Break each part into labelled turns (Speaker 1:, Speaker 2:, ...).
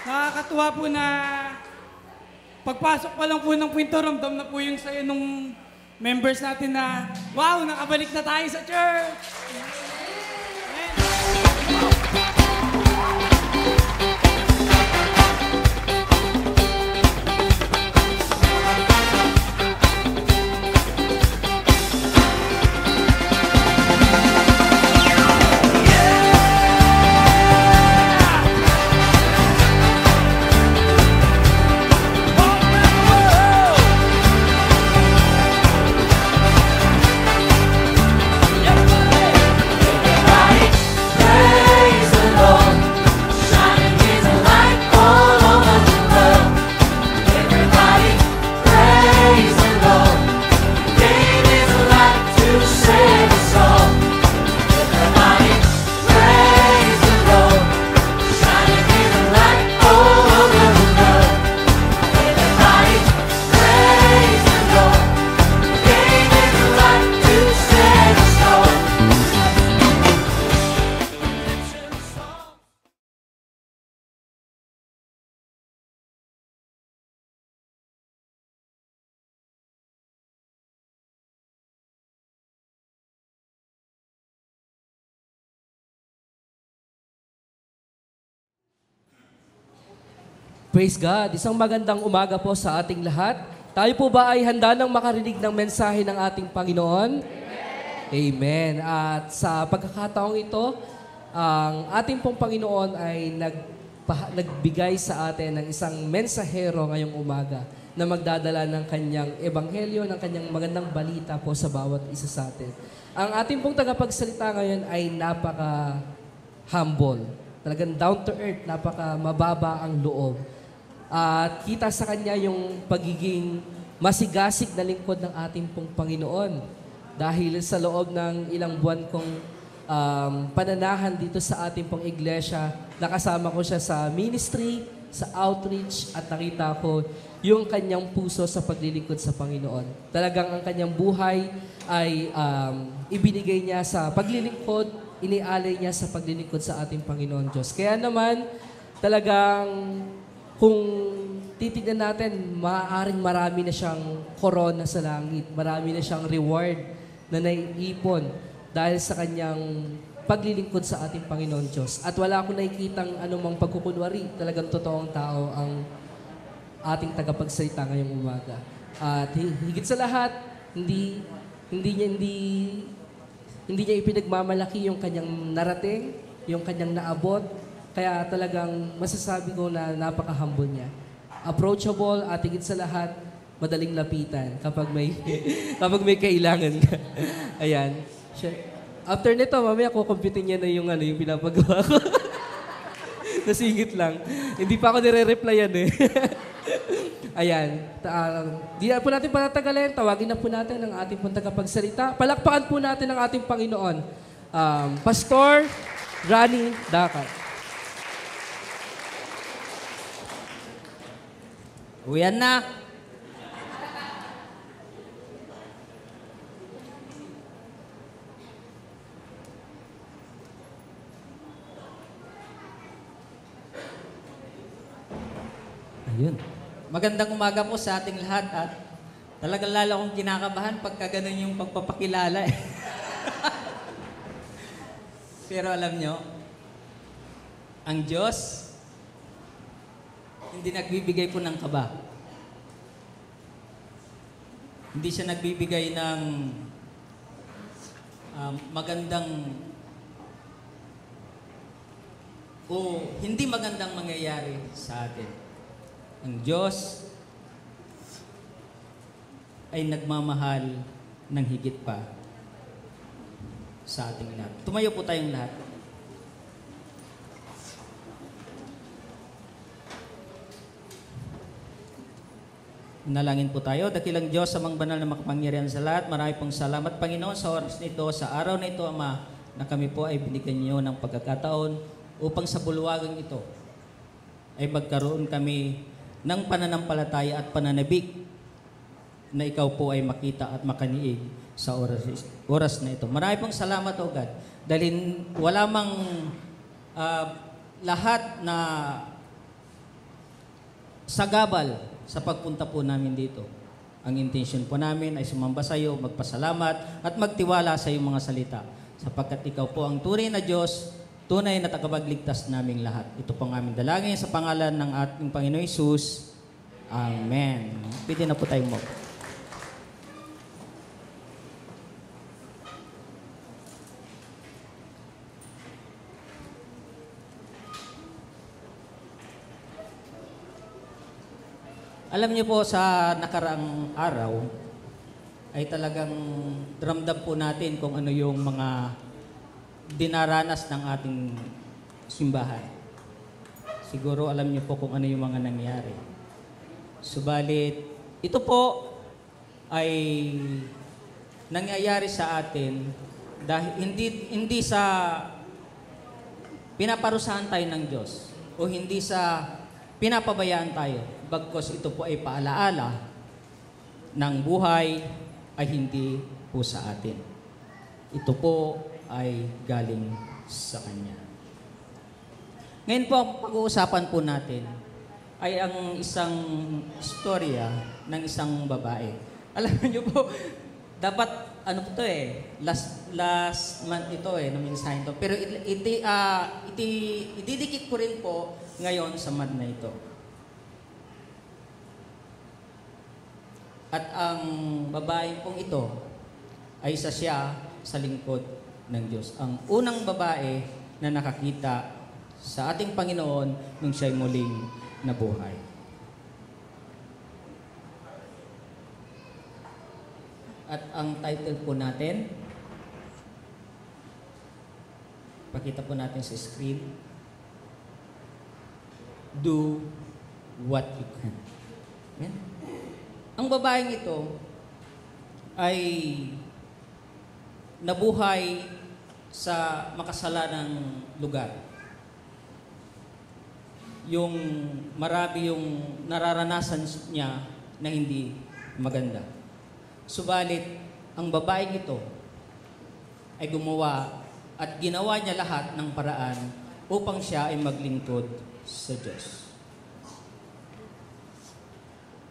Speaker 1: Nakakatuwa po na pagpasok pa lang po ng kwento, ramdam na po yung sayo nung members natin na, wow, nakabalik na tayo sa church!
Speaker 2: Praise God. Isang magandang umaga po sa ating lahat. Tayo po ba ay handa nang makarinig ng mensahe ng ating Panginoon? Amen. Amen. At sa pagkakataong ito, ang ating pong Panginoon ay nagbigay sa atin ng isang mensahero ngayong umaga na magdadala ng kanyang ebanghelyo, ng kanyang magandang balita po sa bawat isa sa atin. Ang ating pong tagapagsalita ngayon ay napaka-humble. Talagang down to earth, napaka-mababa ang loob. At kita sa kanya yung pagiging masigasig na lingkod ng ating pong Panginoon. Dahil sa loob ng ilang buwan kong pananahan dito sa ating pong iglesia, nakasama ko siya sa ministry, sa outreach, at nakita ko yung kanyang puso sa paglilingkod sa Panginoon. Talagang ang kanyang buhay ay ibinigay niya sa paglilingkod, inialay niya sa paglilingkod sa ating Panginoon Diyos. Kaya naman, talagang kung titignan natin, maaaring marami na siyang korona sa langit. Marami na siyang reward na naiipon dahil sa kanyang paglilingkod sa ating Panginoon Diyos. At wala akong nakikitang anumang pagkukunwari. Talagang totoong tao ang ating tagapagsalita ngayong umaga. At higit sa lahat, hindi niya ipinagmamalaki yung kanyang narating, yung kanyang naabot. Kaya talagang masasabi ko na napaka-humble niya. Approachable at higit sa lahat, madaling lapitan kapag may kapag may kailangan ka. Ayan. After nito, mamaya kukumpitin niya na yung pinapagawa ko. Nasingit lang. Hindi pa ako nire-replyan eh. Ayan. Di na po natin patatagalin. Tawagin na po natin ang ating pong tagapagsalita. Palakpakan po natin ang ating Panginoon. Pastor Rani Dakat.
Speaker 3: Uyan na. Ayun. Magandang umaga po sa ating lahat at talagang lalo akong kinakabahan pagka ganun yung pagpapakilala eh. Pero alam nyo, ang Diyos hindi nagbibigay po ng kaba. Hindi siya nagbibigay ng magandang o hindi magandang mangyayari sa atin. Ang Diyos ay nagmamahal ng higit pa sa ating lahat. Tumayo po tayong lahat. Nalangin po tayo. Dakilang Diyos, amang banal na makapangyarihan sa lahat. Marami pong salamat, Panginoon, sa oras nito, sa araw na ito, Ama, na kami po ay binigyan niyo ng pagkakataon upang sa bulwagang ito ay magkaroon kami ng pananampalataya at pananabik na ikaw po ay makita at makaniig sa oras na ito. Marami pong salamat, O God, dahil wala mang lahat na sagabal sa pagpunta po namin dito. Ang intention po namin ay sumamba sa iyo, magpasalamat at magtiwala sa iyong mga salita. Sapagkat ikaw po ang tunay na Diyos, tunay na tagapagligtas naming lahat. Ito po ang aming dalangin sa pangalan ng ating Panginoon Hesus. Amen. Pwede na po tayong mo. Alam niyo po, sa nakaraang araw, ay talagang ramdam po natin kung ano yung mga dinaranas ng ating simbahan. Siguro alam niyo po kung ano yung mga nangyari. Subalit, ito po ay nangyayari sa atin dahil hindi sa pinaparusahan tayo ng Diyos o hindi sa pinapabayaan tayo. Bagkos ito po ay paalaala ng buhay ay hindi po sa atin. Ito po ay galing sa Kanya. Ngayon po, ang pag-uusapan po natin ay ang isang istorya ng isang babae. Alam niyo po, dapat, ano po ito last month ito na mensahe ito. Pero ididikit ko rin po ngayon sa month na ito. At ang babae pong ito ay isa siya sa lingkod ng Diyos. Ang unang babae na nakakita sa ating Panginoon nung siya'y muling nabuhay. At ang title po natin, pakita po natin sa screen, Do What You Can. Amen? Ang babaeng ito ay nabuhay sa makasalanang lugar. Yung marami yung nararanasan niya na hindi maganda. Subalit, ang babaeng ito ay gumawa at ginawa niya lahat ng paraan upang siya ay maglingkod sa Diyos.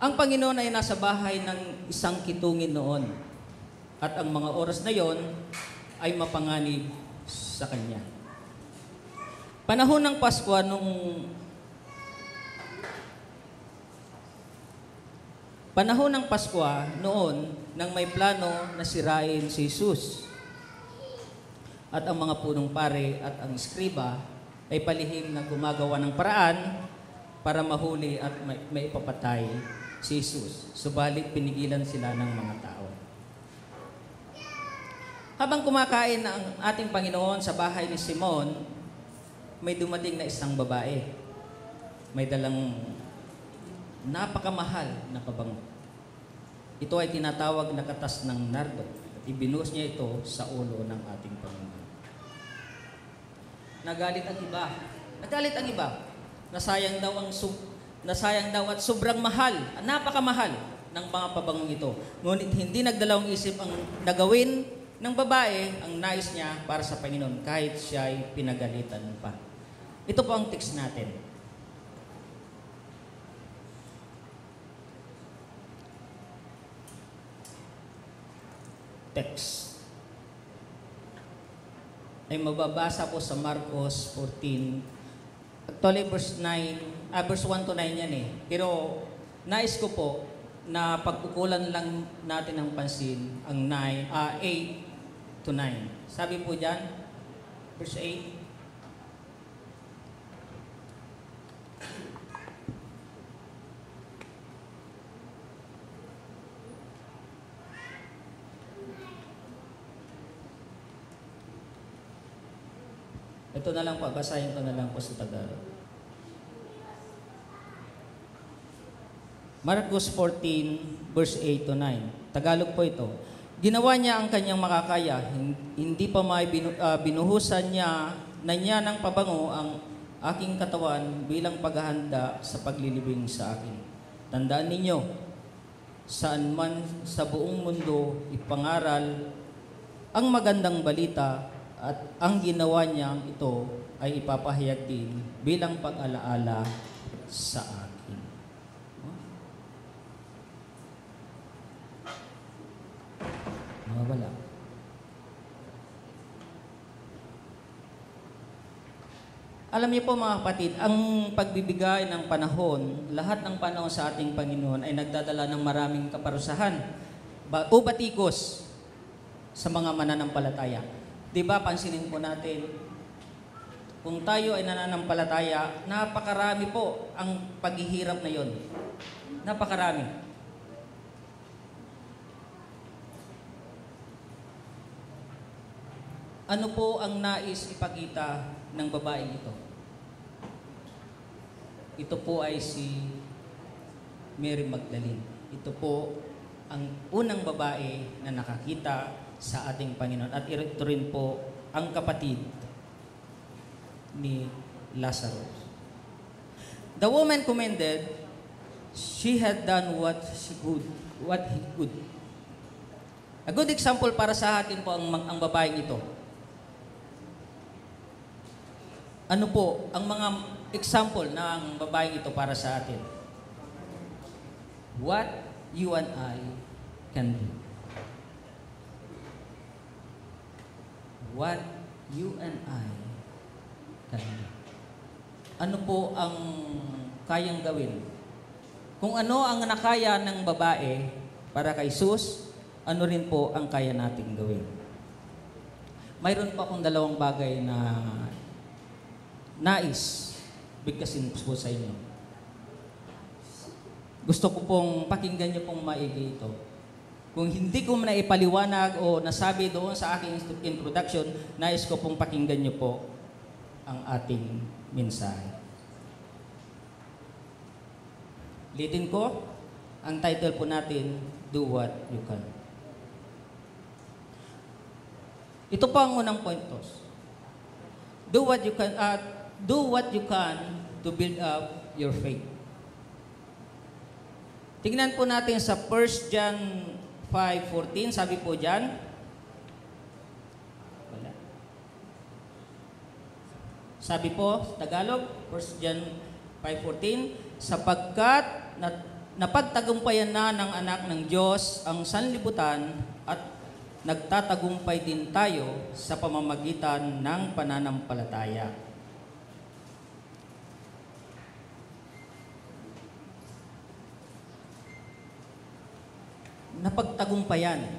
Speaker 3: Ang Panginoon ay nasa bahay ng isang kitungin noon at ang mga oras na yon ay mapanganib sa kanya. Panahon ng Pasko noon nang may plano na sirain si Jesus. At ang mga punong pare at ang eskriba ay palihim na gumagawa ng paraan para mahuli at may ipapatay si Jesus. Subalit pinigilan sila ng mga tao. Habang kumakain ang ating Panginoon sa bahay ni Simon, may dumating na isang babae. May dalang napakamahal na pabango. Ito ay tinatawag na katas ng nardo. At ibinuhos niya ito sa ulo ng ating Panginoon. Nagalit ang iba. Nasayang daw at sobrang mahal, napakamahal ng mga pabangong ito. Ngunit hindi nagdalawang isip ang nagawin ng babae ang nais niya para sa Panginoon kahit siya ay pinagalitan pa. Ito po ang text natin. Text ay mababasa po sa Marcos 14. Actually, verse 1 to 9 yan Pero nais ko po na pagkukulan lang natin ng pansin ang 8 to 9. Sabi po dyan, verse 8, ito na lang po, basahin ko na lang po sa Tagalog. Marcos 14, verse 8 to 9. Tagalog po ito. Ginawa niya ang kanyang makakaya. Hindi pa may binuhusan niya ng pabango ang aking katawan bilang paghahanda sa paglilibing sa akin. Tandaan ninyo, saan man sa buong mundo ipangaral ang magandang balita at ang ginawa niyang ito ay ipapahayag din bilang pag-alaala sa akin.
Speaker 2: wala.
Speaker 3: Alam niyo po mga kapatid, ang pagbibigay ng panahon, lahat ng panahon sa ating Panginoon ay nagdadala ng maraming kaparusahan o batikos sa mga mananampalataya. Di ba, pansinin po natin, kung tayo ay nananampalataya, napakarami po ang paghihirap na yon. Napakarami. Ano po ang nais ipakita ng babaeng ito? Ito po ay si Mary Magdalene. Ito po ang unang babae na nakakita sa ating Panginoon. At ito rin po ang kapatid ni Lazarus. The woman commended, she had done what he could. A good example para sa atin po ang babaeng ito. Ano po ang mga example ng babaeng ito para sa atin? What you and I can do. What you and I can do. Ano po ang kayang gawin? Kung ano ang nakaya ng babae para kay Jesus, ano rin po ang kaya nating gawin? Mayroon pa akong dalawang bagay na nais bigkasin po sa inyo. Gusto ko pong pakinggan niyo pong maigi ito. Kung hindi ko na ipaliwanag o nasabi doon sa aking introduction, nais ko pong pakinggan niyo po ang ating mensahe. Litin ko, ang title po natin, Do What You Can. Ito po ang unang point to. Do what you can to build up your faith. Tingnan po natin sa 1 John 5:14, sabi po diyan. Wala. Sabi po sa Tagalog, 1 John 5:14, sapagkat napagtagumpayan na ng anak ng Diyos ang sanlibutan at nagtatagumpay din tayo sa pamamagitan ng pananampalataya. Napagtagumpayan.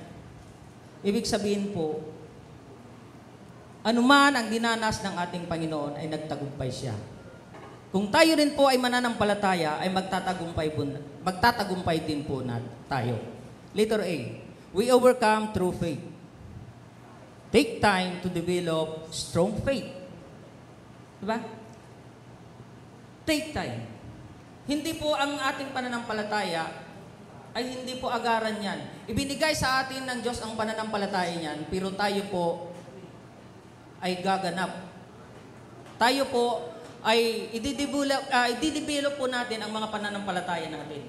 Speaker 3: Ibig sabihin po, anuman ang dinanas ng ating Panginoon ay nagtagumpay siya. Kung tayo rin po ay mananampalataya, ay magtatagumpay din po tayo. Letter A, we overcome through faith. Take time to develop strong faith. Diba? Take time. Hindi po ang ating pananampalataya ay hindi po agaran yan. Ibinigay sa atin ng Diyos ang pananampalataya niyan, pero tayo po ay gaganap. Tayo po ay i-develop po natin ang mga pananampalataya natin.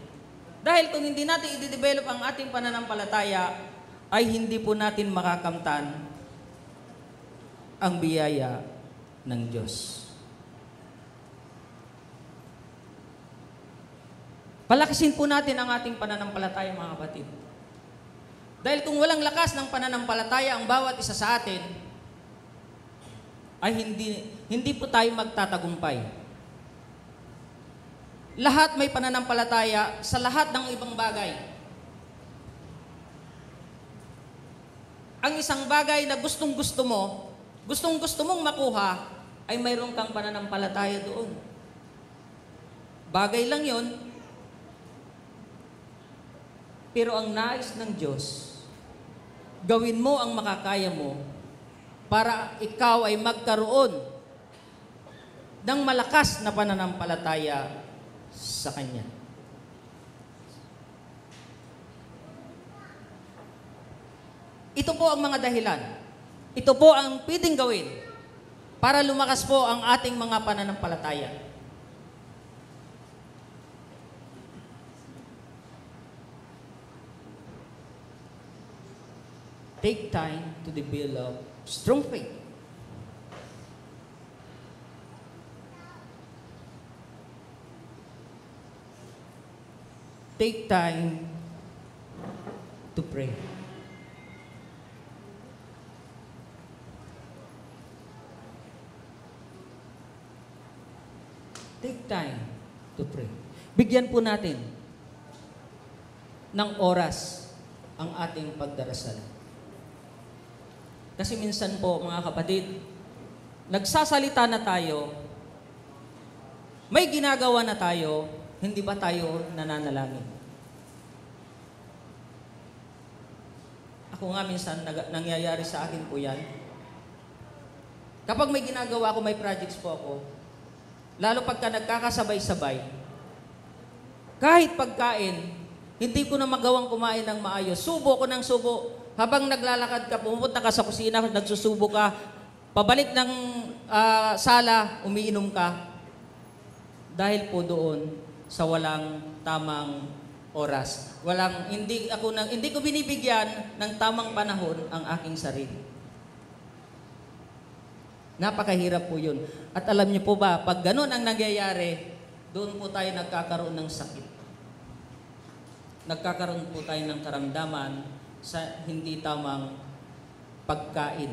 Speaker 3: Dahil kung hindi natin i-develop ang ating pananampalataya, ay hindi po natin makakamtan ang biyaya ng Diyos. Palakasin po natin ang ating pananampalataya, mga kapatid. Dahil kung walang lakas ng pananampalataya ang bawat isa sa atin, ay hindi po tayo magtatagumpay. Lahat may pananampalataya sa lahat ng ibang bagay. Ang isang bagay na gustong-gusto mong makuha, ay mayroon kang pananampalataya doon. Bagay lang yon. Pero ang nais ng Diyos, gawin mo ang makakaya mo para ikaw ay magkaroon ng malakas na pananampalataya sa Kanya. Ito po ang mga dahilan. Ito po ang pwedeng gawin para lumakas po ang ating mga pananampalataya. Take time to develop strong faith. Take time to pray. Take time to pray. Bigyan po natin ng oras ang ating pagdarasal. Kasi minsan po, mga kapatid, nagsasalita na tayo, may ginagawa na tayo, hindi ba tayo nananalangin? Ako nga minsan, nangyayari sa akin po yan. Kapag may ginagawa ako, may projects po ako, lalo pagka nagkakasabay-sabay, kahit pagkain, hindi ko na magawang kumain ng maayos. Subo ko ng subo. Habang naglalakad ka, pumunta ka sa kusina, nagsusubo ka, pabalik ng sala, umiinom ka. Dahil po doon sa walang tamang oras. Hindi ko binibigyan ng tamang panahon ang aking sarili. Napakahirap po yun. At alam niyo po ba, pag ganun ang nangyayari, doon po tayo nagkakaroon ng sakit. Nagkakaroon po tayo ng karamdaman sa hindi tamang pagkain.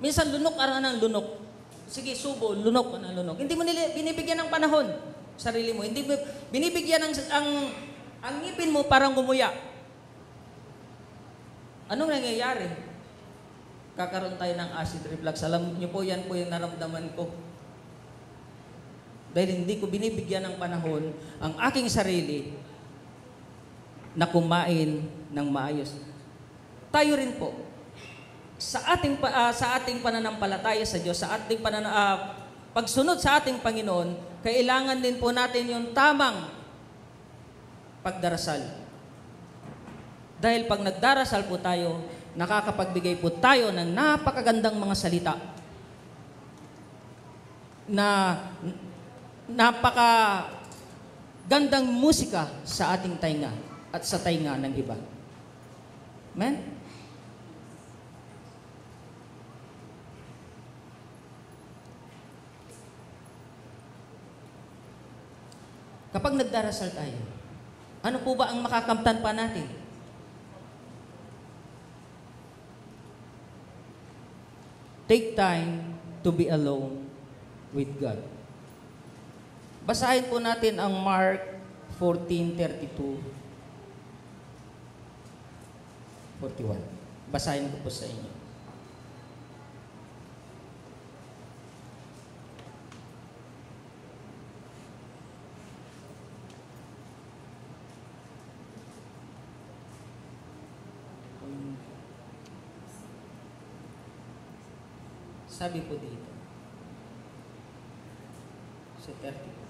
Speaker 3: Minsan lunok ka ng lunok. Sige, subo, lunok ka ng lunok. Hindi mo binibigyan ng panahon sarili mo. Hindi mo binibigyan ang ngipin mo parang gumuya. Anong nangyayari? Kakaroon tayo ng acid reflux. Alam niyo po, yan po yung naramdaman ko. Dahil hindi ko binibigyan ng panahon ang aking sarili na kumain ng maayos. Tayo rin po, sa ating pananampalataya sa Diyos, sa ating pagsunod sa ating Panginoon, kailangan din po natin yung tamang pagdarasal. Dahil pag nagdarasal po tayo, nakakapagbigay po tayo ng napakagandang mga salita na napakagandang musika sa ating tainga at sa tainga ng iba. Amen? Kapag nagdarasal tayo, ano po ba ang makakamtan pa natin? Take time to be alone with God. Basahin po natin ang Mark 14:32. 41. Basahin ko po sa inyo. Sabi po dito. Sa 30.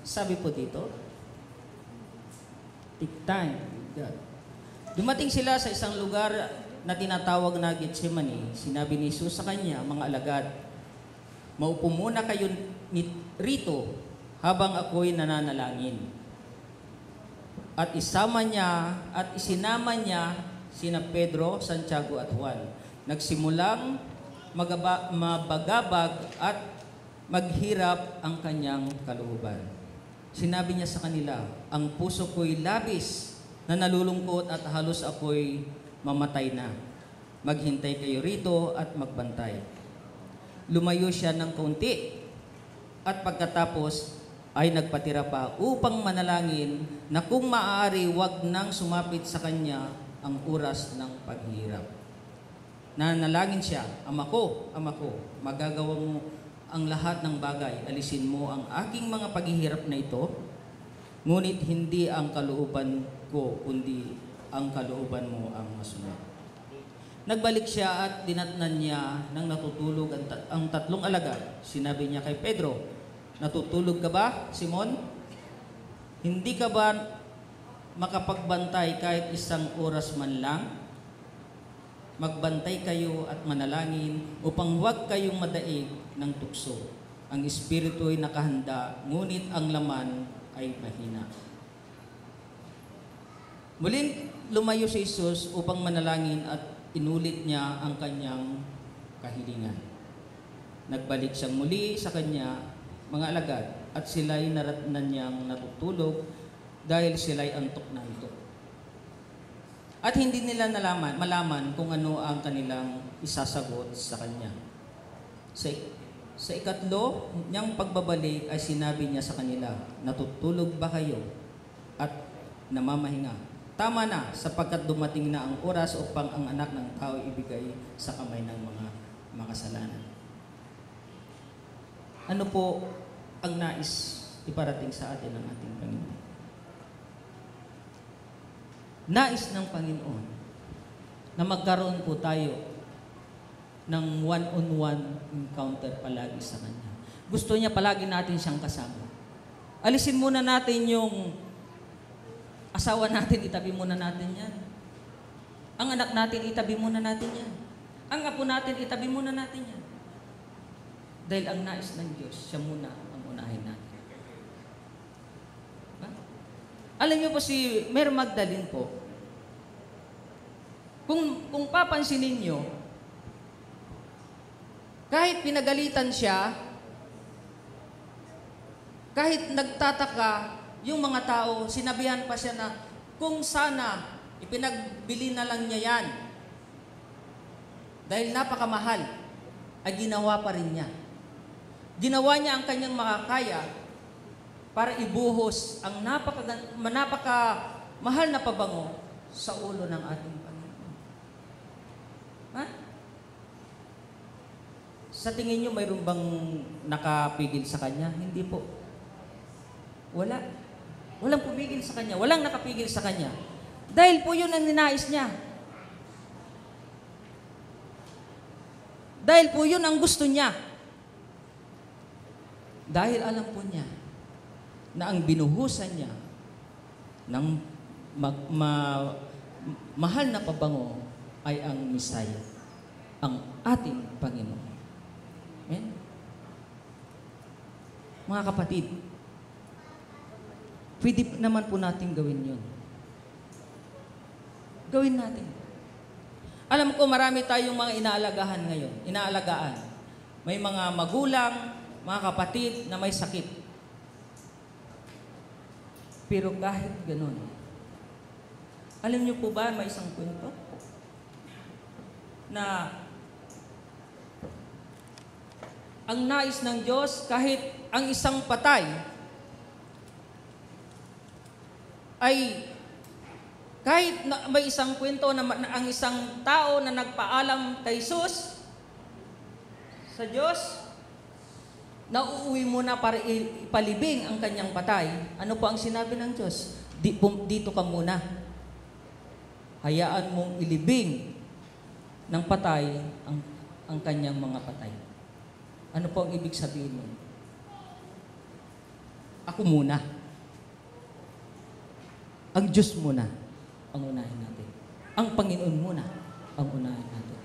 Speaker 3: Sabi po dito, take time with God. Dumating sila sa isang lugar na tinatawag na Getsemani. Sinabi ni Jesus sa kanya, mga alagad, maupo muna kayo rito habang ako'y nananalangin. At isinama niya sina Pedro, Santiago at Juan. Nagsimulang mabagabag at maghirap ang kanyang kalooban. Sinabi niya sa kanila, ang puso ko'y labis na nalulungkot at halos ako'y mamatay na. Maghintay kayo rito at magbantay. Lumayo siya ng kaunti at pagkatapos ay nagpatira pa upang manalangin na kung maaari wag nang sumapit sa kanya ang oras ng paghihirap. Nanalangin siya, Ama ko, magagawa mo ang lahat ng bagay, alisin mo ang aking mga paghihirap na ito, ngunit hindi ang kalooban ko, kundi ang kalooban mo ang masunod. Nagbalik siya at dinatnan niya nang natutulog ang tatlong alagad. Sinabi niya kay Pedro, natutulog ka ba, Simon? Hindi ka ba makapagbantay kahit isang oras man lang? Magbantay kayo at manalangin upang huwag kayong madaig ng tukso. Ang espiritu ay nakahanda, ngunit ang laman ay mahina. Muling lumayo si Jesus upang manalangin at inulit niya ang kanyang kahilingan. Nagbalik siyang muli sa kanya, mga alagad, at sila'y naratnan niyang natutulog dahil sila'y antok na antok. At hindi nila malaman kung ano ang kanilang isasagot sa kanya. Sa ikatlo niyang pagbabalik ay sinabi niya sa kanila, natutulog ba kayo at namamahinga? Tama na, sapagkat dumating na ang oras upang ang anak ng tao ibigay sa kamay ng mga makasalanan. Ano po ang nais iparating sa atin ng ating Panginoon? Nais ng Panginoon na magkaroon po tayo ng one-on-one encounter palagi sa Kanya. Gusto niya palagi natin siyang kasama. Alisin muna natin yung asawa natin, itabi muna natin yan. Ang anak natin, itabi muna natin yan. Ang apo natin, itabi muna natin yan. Dahil ang nais ng Diyos, siya muna ang unahin natin. Ha? Alam niyo po si Mary Magdalene po, kung papansinin niyo, kahit pinagalitan siya, kahit nagtataka, yung mga tao, sinabihan pa siya na, kung sana, ipinagbili na lang niya yan. Dahil napakamahal, ay ginawa pa rin niya. Ginawa niya ang kanyang makakaya para ibuhos ang napaka-mahal na pabango sa ulo ng ating Panginoon. Ha? Sa tingin niyo, mayroon bang nakapigil sa kanya? Hindi po. Wala. Walang pumigil sa kanya. Walang nakapigil sa kanya. Dahil po yun ang ninais niya. Dahil po yun ang gusto niya. Dahil alam po niya na ang binuhusan niya ng mahal na pabango ay ang Messiah, ang ating Panginoon. Amen? Mga kapatid, pwede naman po natin gawin yun. Gawin natin. Alam ko marami tayong mga inaalagaan ngayon. Inaalagaan. May mga magulang, mga kapatid na may sakit. Pero kahit ganun, alam niyo po ba may isang kwento? Na ang nais ng Diyos kahit ang isang patay ay kahit na may isang kwento na ang isang tao na nagpaalam kay Jesus sa Diyos, na uuwi muna para ipalibing ang kanyang patay. Ano po ang sinabi ng Diyos? Dito ka muna. Hayaan mong ilibing ng patay ang kanyang mga patay. Ano po ang ibig sabihin nun? Ako muna. Ang Diyos muna ang unahin natin. Ang Panginoon muna ang unahin natin.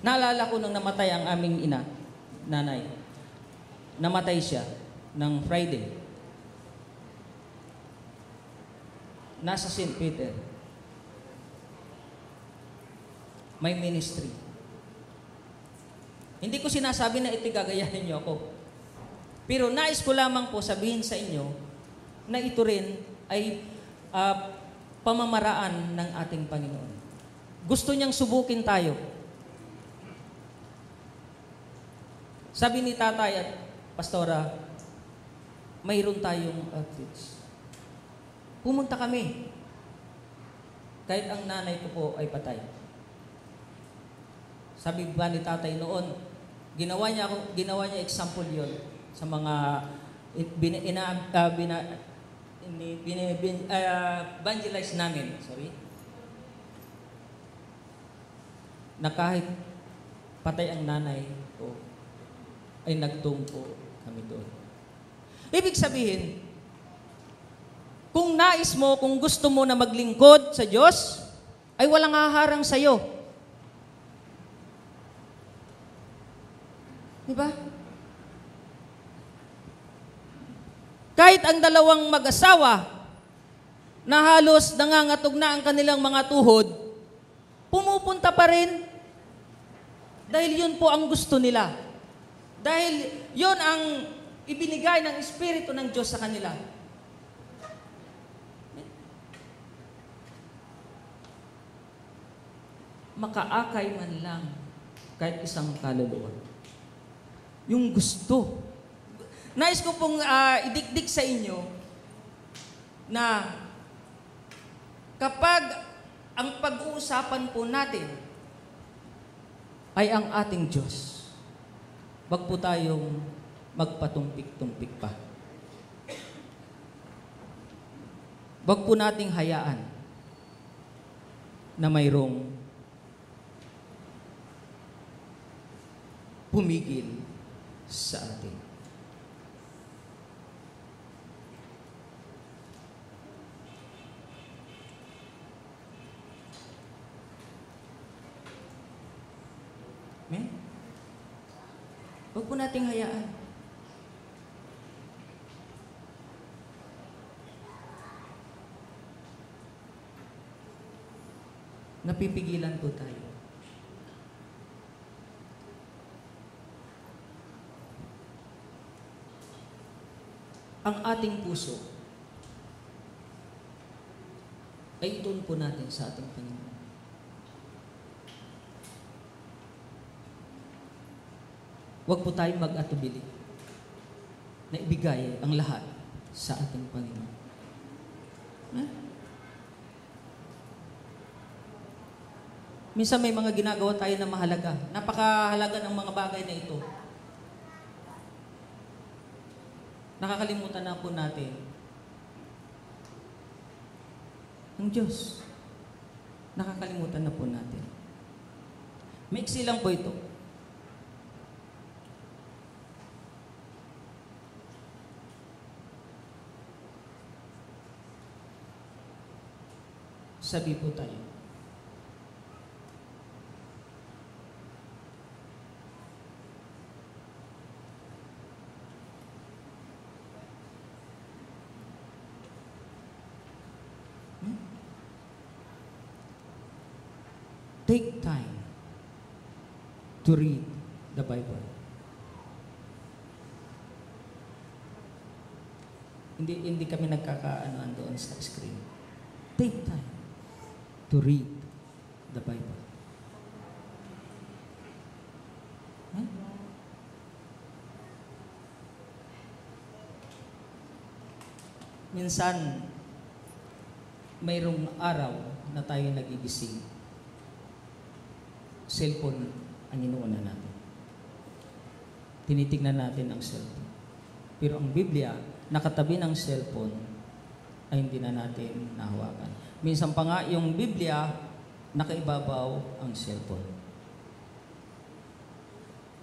Speaker 3: Naalala ko nung namatay ang aming nanay. Namatay siya ng Friday. Nasa St. Peter. May ministry. Hindi ko sinasabi na itigagayahin niyo ako. Pero nais ko lamang po sabihin sa inyo na ito rin ay pamamaraan ng ating Panginoon. Gusto niyang subukin tayo. Sabi ni tatay at pastora, mayroon tayong outreach. Pumunta kami. Kahit ang nanay ko po ay patay. Sabi ba ni tatay noon, ginawa niya example yon sa mga evangelize namin. Na kahit patay ang nanay ko, ay nagtungko kami doon. Ibig sabihin, kung nais mo, kung gusto mo na maglingkod sa Diyos, ay walang haharang sa'yo. Di ba? Kahit ang dalawang mag-asawa na halos nangangatog na ang kanilang mga tuhod, pumupunta pa rin dahil yun po ang gusto nila. Dahil yun ang ibinigay ng Espiritu ng Diyos sa kanila. Makaakay man lang kahit isang kaluluwa. Yung gusto. Nais ko pong idikdik sa inyo na kapag ang pag-uusapan po natin ay ang ating Diyos, wag po tayong magpatumpik-tumpik pa. Wag po nating hayaan na mayroong pumigil sa atin. Amen? Huwag po nating hayaan. Napipigilan po tayo. Ang ating puso ay ituon po natin sa ating Panginoon. Huwag po tayong mag-atubili na ibigay ang lahat sa ating Panginoon. Minsan may mga ginagawa tayo na mahalaga. Napakahalaga ng mga bagay na ito. Nakakalimutan na po natin ang Diyos. Nakakalimutan na po natin. Maiksi lang po ito. Sabi po tayo. Take time to read the Bible. Hindi kami nagkakaanoan doon sa screen. Take time to read the Bible. Minsan, mayroong araw na tayo nagigising. Cellphone ang inuuna natin. Tinitignan natin ang cellphone. Pero ang Biblia, nakatabi ng cellphone, ay hindi na natin nahawakan. Minsan pa nga, yung Biblia, nakaibabaw ang cellphone.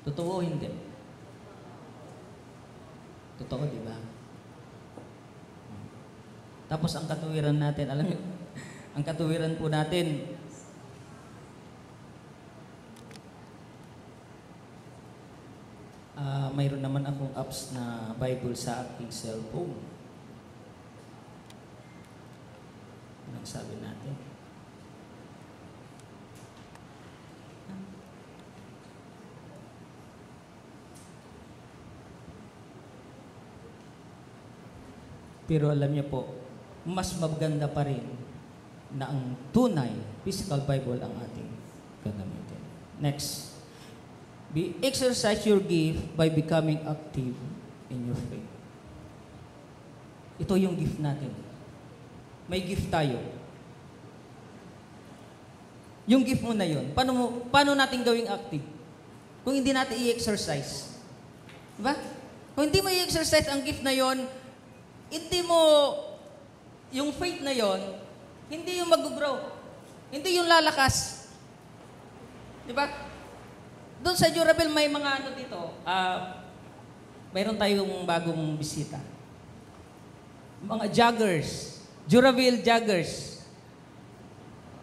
Speaker 3: Totoo o hindi? Totoo, di ba? Tapos ang katuwiran natin, alam mo, ang katuwiran po natin, mayroon naman akong apps na Bible sa aking cellphone. Anong sabi natin? Pero alam niyo po, mas maganda pa rin na ang tunay, physical Bible ang ating gagamitin. Next. Exercise your gift by becoming active in your faith. Ito yung gift natin. May gift tayo. Yung gift mo na yun, paano natin gawing active? Kung hindi natin i-exercise. Diba? Kung hindi mo i-exercise ang gift na yun, hindi mo, yung faith na yun, hindi yung mag-grow. Hindi yung lalakas. Diba? Doon sa Jurabel, may mga ano dito. Mayroon tayong bagong bisita. Mga joggers. Jurabel joggers.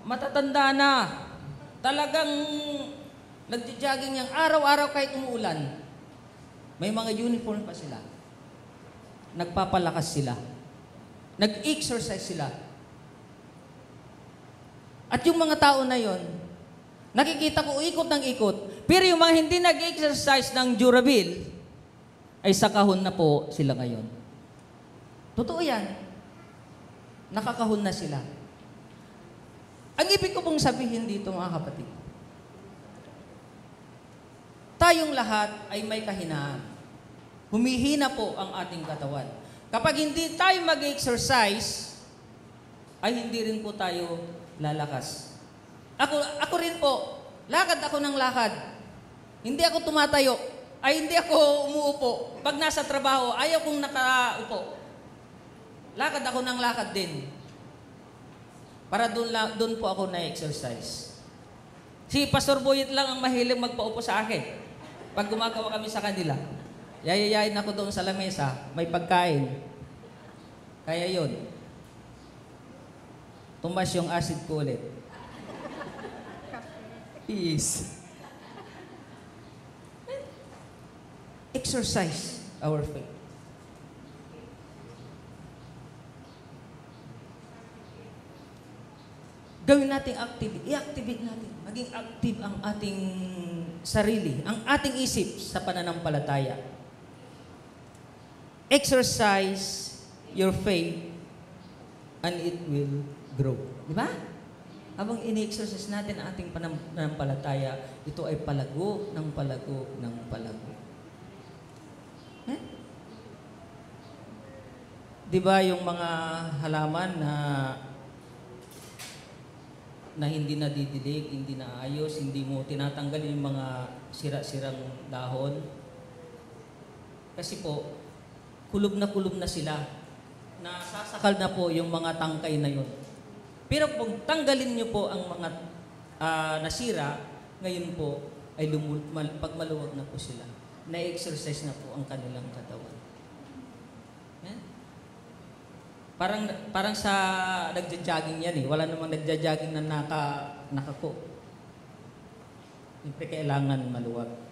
Speaker 3: Matatanda na. Talagang nagja-jogging niyang araw-araw kahit umuulan. May mga uniform pa sila. Nagpapalakas sila. Nag-exercise sila. At yung mga tao na yon, nakikita ko ikot ng ikot. Pero yung mga hindi nag-exercise ng Durabil, ay sa kahon na po sila ngayon. Totoo yan. Nakakahon na sila. Ang ibig ko pong sabihin dito, mga kapatid, tayong lahat ay may kahinaan. Humihina po ang ating katawan. Kapag hindi tayo mag-exercise, ay hindi rin po tayo lalakas. Ako rin po, lakad ako ng lakad. Hindi ako tumatayo. Ay hindi ako umuupo. Pag nasa trabaho, ayaw kong nakaupo. Lakad ako ng lakad din. Para doon po ako na-exercise. Si Pastor Boyet lang ang mahilig magpaupo sa akin. Pag gumagawa kami sa kanila. Yayayain ako doon sa lamesa, may pagkain. Kaya yun. Tumas yung acid ko ulit. Peace. Exercise our faith. Gawin natin activity. I-activate natin. Maging active ang ating sarili, ang ating isip sa pananampalataya. Exercise your faith and it will grow. Di ba? Habang ini-exercise natin ang ating pananampalataya, ito ay palago ng palago ng palago. Eh? Di ba yung mga halaman na hindi nadidilig, hindi naayos, hindi mo tinatanggal yung mga sira-sirang dahon? Kasi po, kulob na sila. Nasasakal na po yung mga tangkay na yun. Pero kung tanggalin nyo po ang mga nasira, ngayon po ay pag maluwag na po sila. Na-exercise na po ang kanilang katawan. Yan. Parang sa nagja-jogging yan eh. Wala namang nagja-jogging na nakako. Siyempre kailangan maluwag.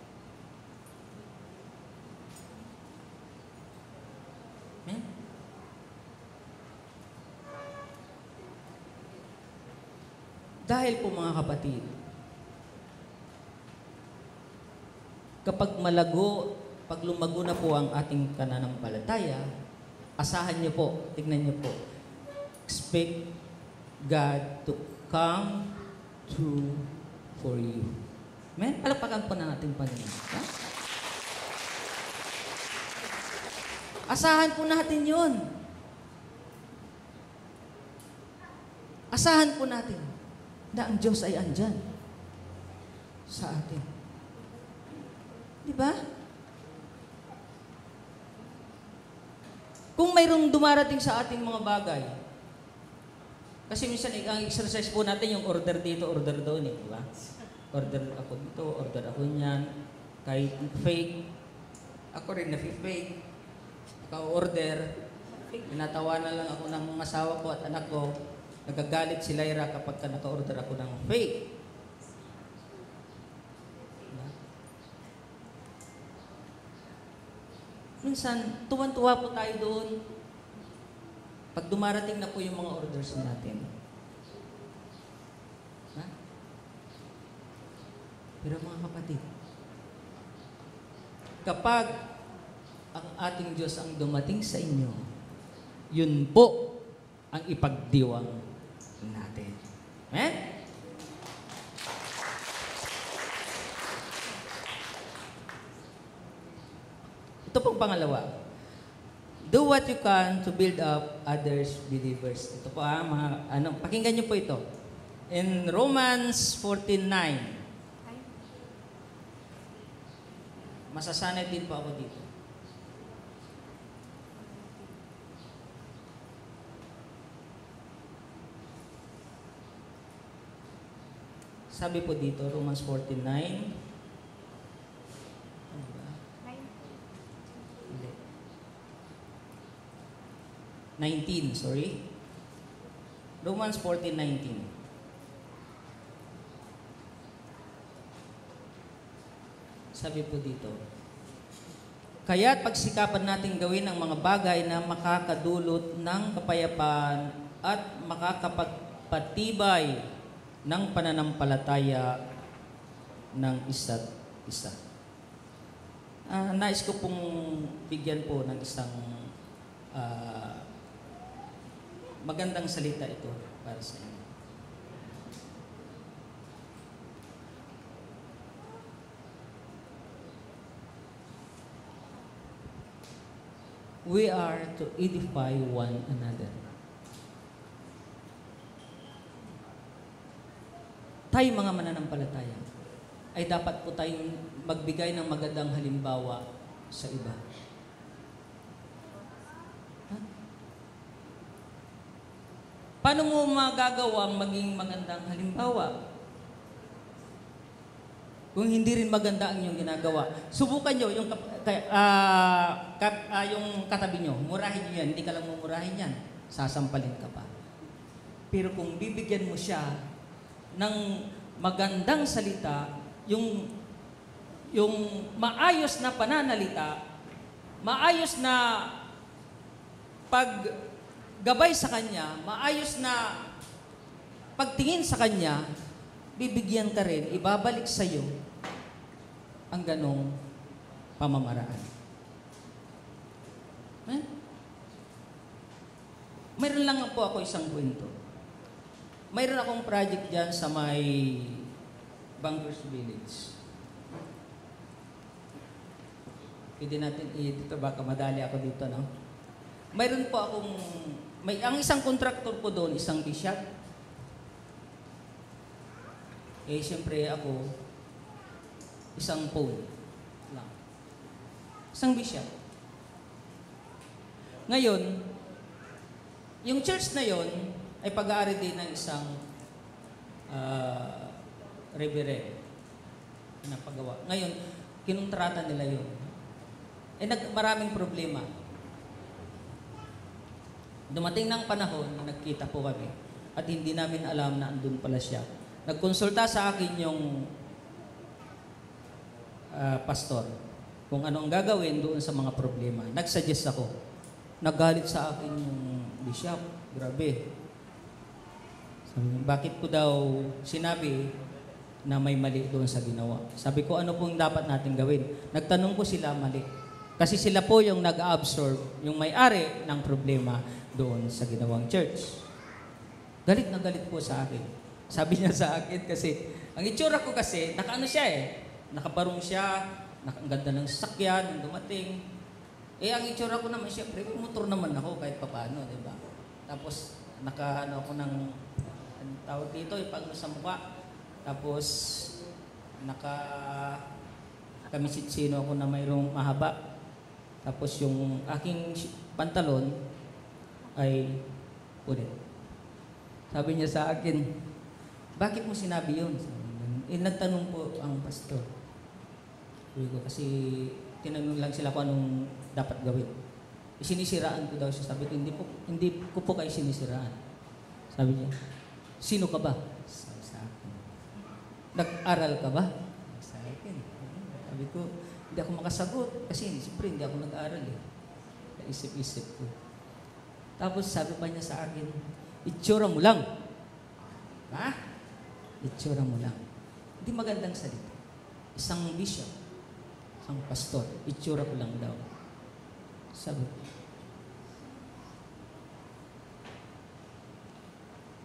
Speaker 3: Dahil po mga kapatid, kapag pag lumago na po ang ating pananampalataya, asahan niyo po, tignan niyo po, expect God to come through for you. Amen? Palakpakan po na natin Panginoon. Ha? Asahan po natin yun. Asahan po natin na ang Diyos ay andyan sa atin. Di ba? Kung mayroong dumarating sa ating mga bagay, kasi minsan ang exercise po natin yung order dito, order doon eh, di ba? Order ako dito, order ako niyan, kahit fake, ako rin na-fake, order, pinatawanan lang ako ng mga asawa ko at anak ko. Nagagalit si Lyra kapag naka-order ako ng fake. Minsan, tuwan-tuwa po tayo doon. Pag dumarating na po yung mga orders natin. Ha? Pero mga kapatid, kapag ang ating Diyos ang dumating sa inyo, yun po ang ipagdiwang natin. Amen? Ito pong pangalawa. Do what you can to build up others believers. Ito po mga, pakinggan niyo po ito. In Romans 14:9. Masasanay din po ako dito. Sabi po dito, Romans 14:9. Ano ba? 19, sorry. Romans 14:19. Sabi po dito, Kaya't pagsikapan natin gawin ang mga bagay na makakadulot ng kapayapaan at makakapagpatibay ng pananampalataya ng isa't isa. Nais ko pong bigyan po ng isang magandang salita ito para sa inyo. We are to edify one another. Tayo mga mananampalataya ay dapat po tayong magbigay ng magandang halimbawa sa iba. Paano mo magagawang maging magandang halimbawa? Kung hindi rin maganda ang iyong ginagawa, subukan nyo yung, yung katabi nyo. Murahin nyo yan. Hindi ka lang mumurahin yan. Sasampalin ka pa. Pero kung bibigyan mo siya ng magandang salita, yung maayos na pananalita, maayos na paggabay sa kanya, maayos na pagtingin sa kanya, bibigyan ka rin, ibabalik sa iyo ang ganong pamamaraan. Mayroon lang po ako isang kwento. Mayroon akong project dyan sa may Bangers Village. Pwede natin dito, baka madali ako dito, no? Mayroon po akong, ang isang kontraktor po doon, isang bishop. Siyempre ako, isang phone lang. Isang bishop. Ngayon, yung church na yon ay pag-aari din ng isang reverend na paggawa. Ngayon, kinontrata nila yun. Maraming problema. Dumating ng panahon na nagkita po kami at hindi namin alam na andun pala siya. Nagkonsulta sa akin yung pastor kung ano ang gagawin doon sa mga problema. Nagsuggest ako. Nagalit sa akin yung bishop. Grabe. Sabi niya, bakit ko daw sinabi na may mali doon sa ginawa? Sabi ko, ano pong dapat natin gawin? Nagtanong ko sila mali. Kasi sila po yung nag-absorb, yung may-ari ng problema doon sa ginawang church. Galit na galit po sa akin. Sabi niya sa akin kasi, ang itsura ko kasi, nakaano siya nakabarong siya, ang ganda ng sasakyan, nung dumating. Ang itsura ko naman, syempre, motor naman ako kahit papaano, di ba? Tapos, nakaano ako ng, anong tawag dito, ipagno sa mukha. Tapos, kamisitsino ako na mayroong mahaba. Tapos, yung aking pantalon ay ulit. Sabi niya sa akin, bakit mo sinabi yun? Nagtanong po ang pastor. Kasi tinanong lang sila kung anong dapat gawin. Sinisiraan ko daw siya. Sabi ko, hindi ko po kayo sinisiraan. Sabi niya, sino ka ba? Sabi sa akin. Nag-aral ka ba? Sa akin. Sabi ko, hindi ako makasagot. Kasi siyempre hindi ako nag-aral Naisip-isip ko. Tapos sabi pa niya sa akin, itsura mo lang. Ha? Itsura mo lang. Hindi magandang salita. Isang bishop, isang pastor, itsura ko lang daw. Sabi ko.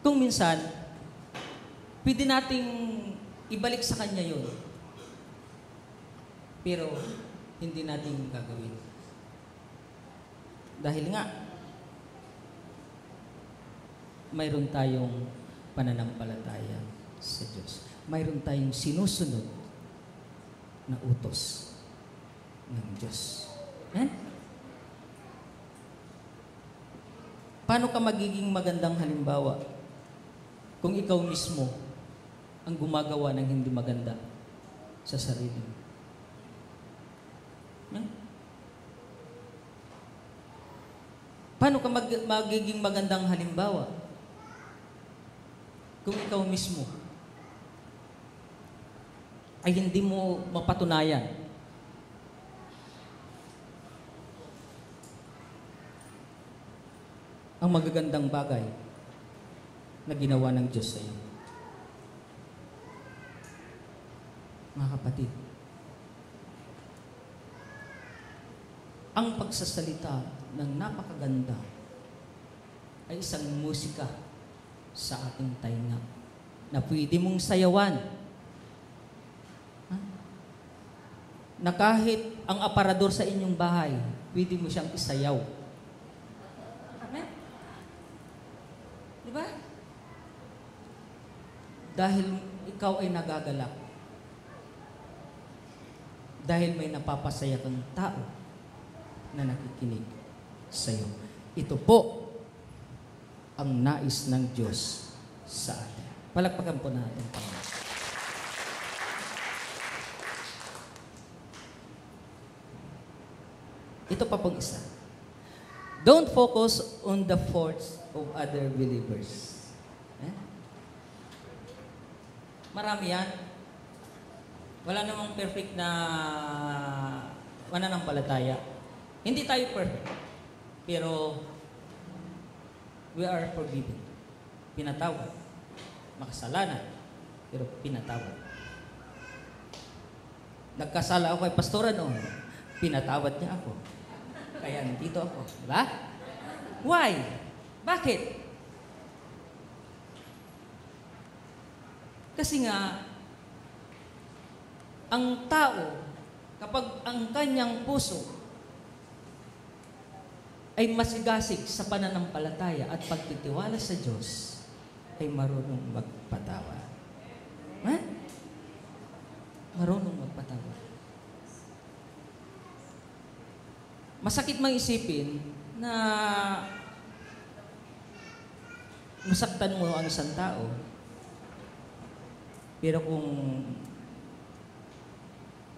Speaker 3: Kung minsan, pwede nating ibalik sa kanya yun. Pero, hindi natin gagawin. Dahil nga, mayroon tayong pananampalataya sa Diyos. Mayroon tayong sinusunod na utos ng Diyos. Paano ka magiging magandang halimbawa kung ikaw mismo ang gumagawa ng hindi maganda sa sarili mo? Paano ka magiging magandang halimbawa kung ikaw mismo ay hindi mo mapatunayan ang magagandang bagay na ginawa ng Diyos sa iyo. Mga kapatid, ang pagsasalita ng napakaganda ay isang musika sa ating tainga na pwede mong sayawan. Ha? Na kahit ang aparador sa inyong bahay, pwede mo siyang isayaw. Amen? Di ba? Dahil ikaw ay nagagalak. Dahil may napapasaya kang tao na nakikinig sa iyo. Ito po ang nais ng Diyos sa atin. Palakpakan po natin. Ito pa pong isa. Don't focus on the faults of other believers. Marami yan. Wala namang perfect na pananampalataya. Hindi tayo perfect. Pero we are forgiven. Pinatawad. Makasalanan. Pero pinatawad. Nagkasala ako kay pastora noon. Pinatawad niya ako. Kaya nandito ako. Diba? Why? Bakit? Kasi nga, ang tao, kapag ang kanyang puso ay masigasig sa pananampalataya at pagtitiwala sa Diyos, ay marunong magpatawad. Ha? Marunong magpatawad. Masakit mang isipin na masaktan mo ang isang tao, pero kung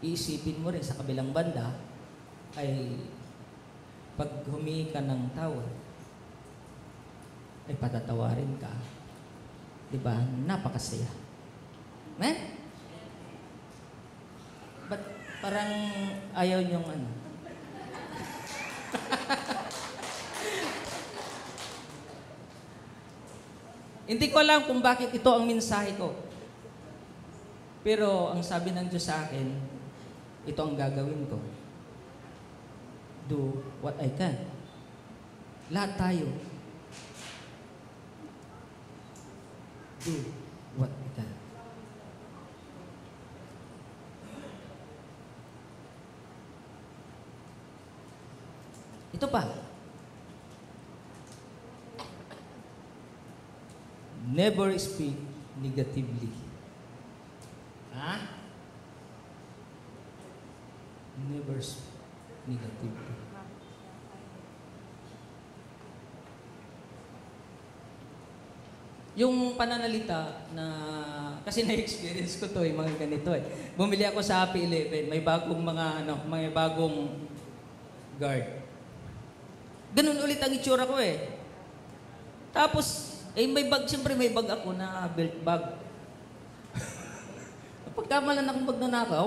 Speaker 3: iisipin mo rin sa kabilang banda, ay pag humingi ka ng tawad, ay patatawarin ka. Diba? Napakasaya. Amen? But parang ayaw niyong ano? Hindi ko alam kung bakit ito ang mensahe ko. Pero ang sabi ng Diyos sa akin, ito ang gagawin ko. Do what I can. Lahat tayo. Do what we can. Ito pa. Never speak negatively. Ha? Never speak negatively. Yung pananalita na, kasi na-experience ko to mga ganito Bumili ako sa Happy 11, may bagong may bagong guard. Ganun ulit ang itsura ko Tapos, may bag, siyempre may bag ako na belt bag. Pagkamalan akong magnanakaw,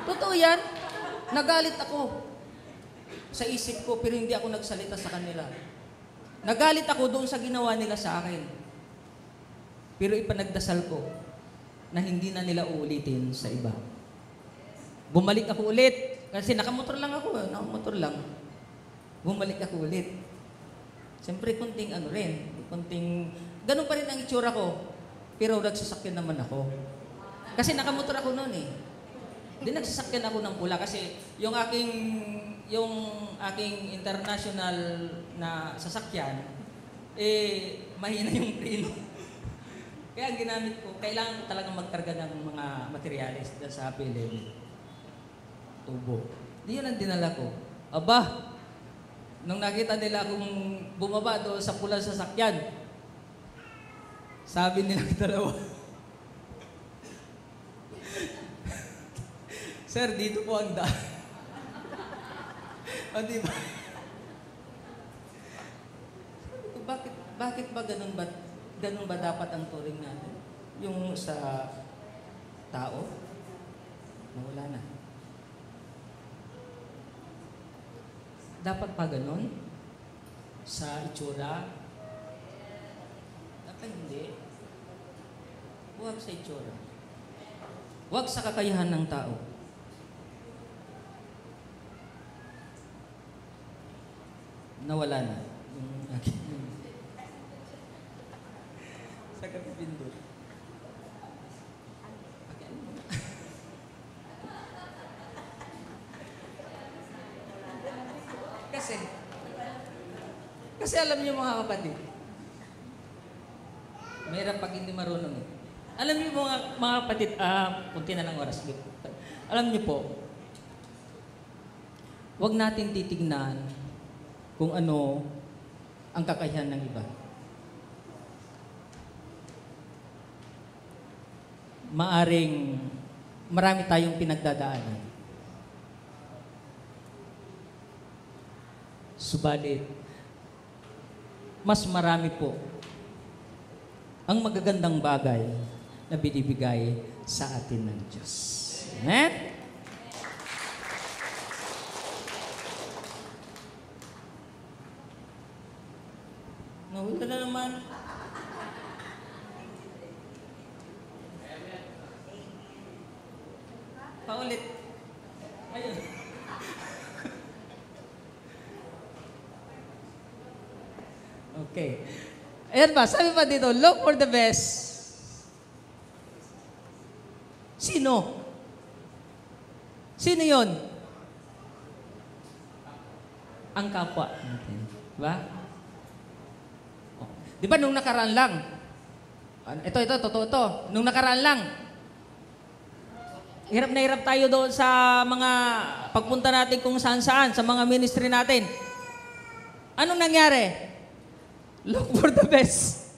Speaker 3: totoo yan, nagalit ako sa isip ko, pero hindi ako nagsalita sa kanila. Nagalit ako doon sa ginawa nila sa akin. Pero ipanagdasal ko na hindi na nila uulitin sa iba. Bumalik ako ulit. Kasi nakamotor lang ako. Nakamotor lang. Bumalik ako ulit. Siyempre, kunting ganun pa rin ang itsura ko. Pero nagsasakyan naman ako. Kasi nakamotor ako noon Hindi nagsasakyan ako ng pula kasi yung aking international na sasakyan, mahina yung preno. Kaya ang ginamit ko, kailangan ko talagang magkarga ng mga materialis dahil sa Happy 11. Tubo. Di yun ang dinala ko. Aba, nung nakita nila akong bumaba doon sa pula sasakyan, sabi nilang dalawa, Sir, dito po ang daan. O, diba? Bakit ba ganun ba dapat ang turing natin? Yung sa tao, nawala na. Dapat pa ganun? sa itsura. Dapat hindi. Huwag sa itsura. Huwag sa kakayahan ng tao. Nawala na. Yung akin. Sa kapipindot. Kasi alam niyo mga kapatid, mahirap pag hindi marunong eh. Alam niyo mga kapatid, kunti na lang oras. Alam niyo po, huwag natin titignan kung ano ang kakayahan ng iba. Maaring marami tayong pinagdadaanan. Subalit, mas marami po ang magagandang bagay na binibigay sa atin ng Diyos. Amen? Nahula na naman. Paulit. Ayun. Okay. Ayan ba, sabi pa dito, look for the best. Sino? Sino yon? Ang kapwa natin. Diba? Di ba nung nakaraan lang? Ito, totoo ito. Nung nakaraan lang, hirap na hirap tayo doon sa mga pagpunta natin kung saan-saan, sa mga ministry natin. Anong nangyari? Look for the best.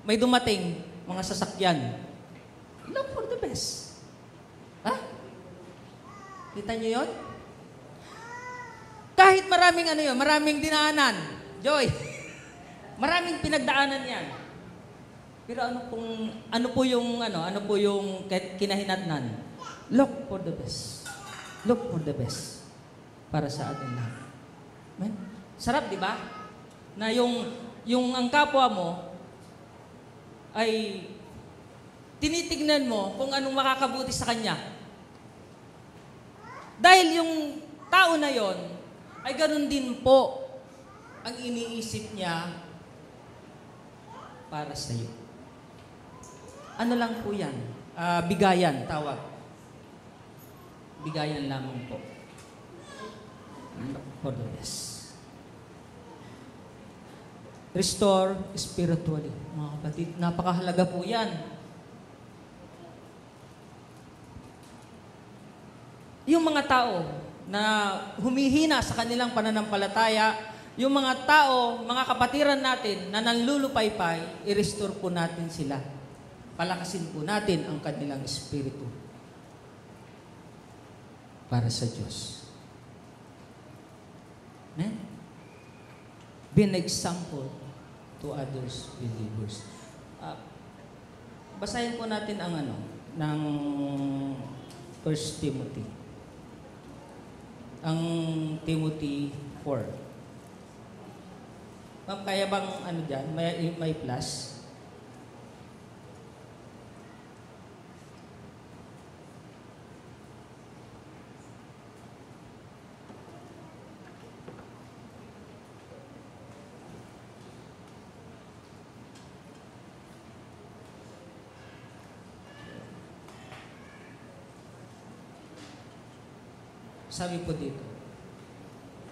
Speaker 3: May dumating, mga sasakyan. Look for the best. Ha? Kita niyo yon? Kahit maraming maraming dinaanan. Joy. Maraming pinagdaanan yan. Pero ano po yung kinahinatnan? Look for the best. Look for the best para sa atin lahat. Amen? Sarap, di ba? Na yung ang kapwa mo ay tinitignan mo kung anong makakabuti sa kanya. Dahil yung tao na yon ay ganun din po ang iniisip niya para sa iyo. Ano lang po yan? Bigayan, tawag. Bigayan lamang po. For the best. Restore spiritually. Mga kapatid, napakahalaga po yan. Yung mga tao na humihina sa kanilang pananampalataya, yung mga tao, mga kapatiran natin na nanlulupaypay, i-restore po natin sila. Palakasin po natin ang kanilang espiritu para sa Diyos. Amen? Be an example to others believers. Basahin po natin ang ng 1 Timothy. Ang Timothy 4. Ma'am, kaya bang dyan? May plus? Sabi po dito,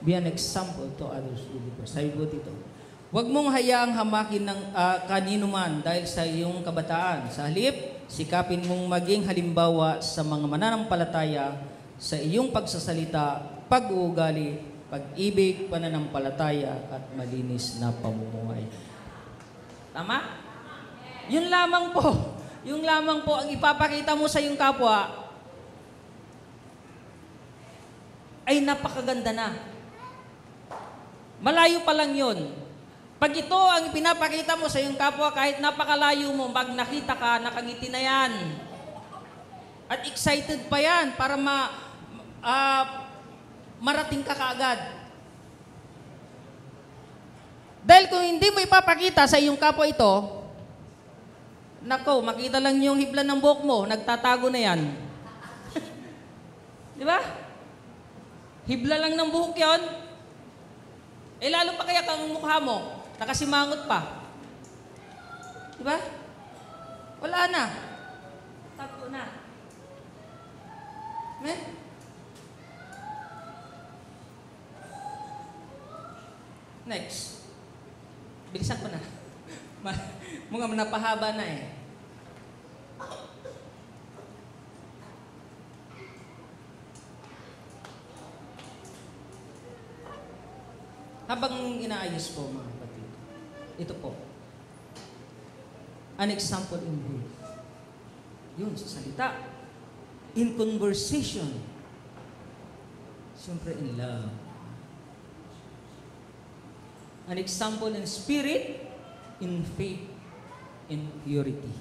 Speaker 3: be an example to others believers. Sabi po dito, huwag mong hayaang hamakin ng kanino man dahil sa iyong kabataan. Sa halip, sikapin mong maging halimbawa sa mga mananampalataya sa iyong pagsasalita, pag-uugali, pag-ibig, pananampalataya at malinis na pamumuhay. Tama? Yun lamang po. Yung lamang po ang ipapakita mo sa iyong kapwa ay napakaganda na. Malayo pa lang yun. Pag ito ang pinapakita mo sa iyong kapwa, kahit napakalayo mo, pag nakita ka, nakangiti na yan. At excited pa yan para marating ka kaagad. Dahil kung hindi mo ipapakita sa iyong kapwa ito, nako, makita lang yung hibla ng buhok mo, nagtatago na yan. Di ba? Hibla lang ng buhok yon. Eh lalo pa kaya kang mukha mo, nakasimangot pa. Di ba? Wala na. Tago na. Eh? Next. Bilisan ko na. Mga napahaba na eh. Habang inaayos po mga kapatid, ito po. An example in brief. Yun, sa salita. In conversation. Siyempre in love. An example in spirit, in faith, in purity.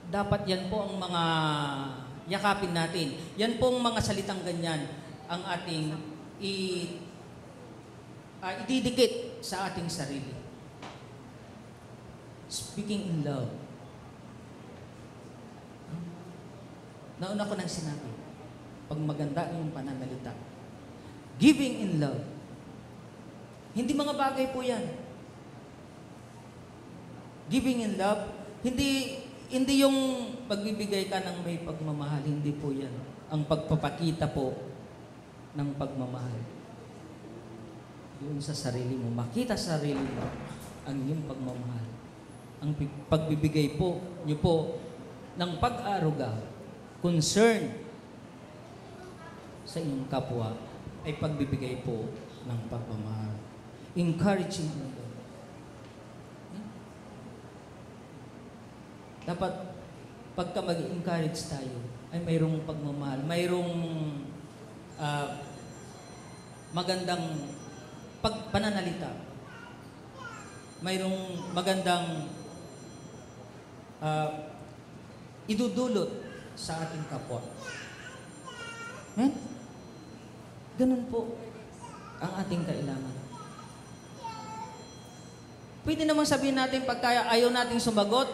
Speaker 3: Dapat yan po ang mga yakapin natin. Yan po ang mga salitang ganyan ang ating ididikit sa ating sarili. Speaking in love. Nauna ko nang sinabi, pag maganda yung pananalita. Giving in love. Hindi mga bagay po yan. Giving in love, hindi yung pagbibigay ka ng may pagmamahal, hindi po yan. Ang pagpapakita po ng pagmamahal. Yun sa sarili mo, makita sa sarili mo ang iyong pagmamahal. Ang pagbibigay po, niyo po, ng pag-aaruga, concern sa inyong kapwa, ay pagbibigay po ng pagmamahal. Encouraging mo. Dapat, pagka mag-encourage tayo, ay mayroong pagmamahal, mayroong magandang pananalita, mayroong magandang idudulot sa ating kapwa. Ganun po ang ating kailangan. Pwede namang sabihin natin pagka ayaw nating sumagot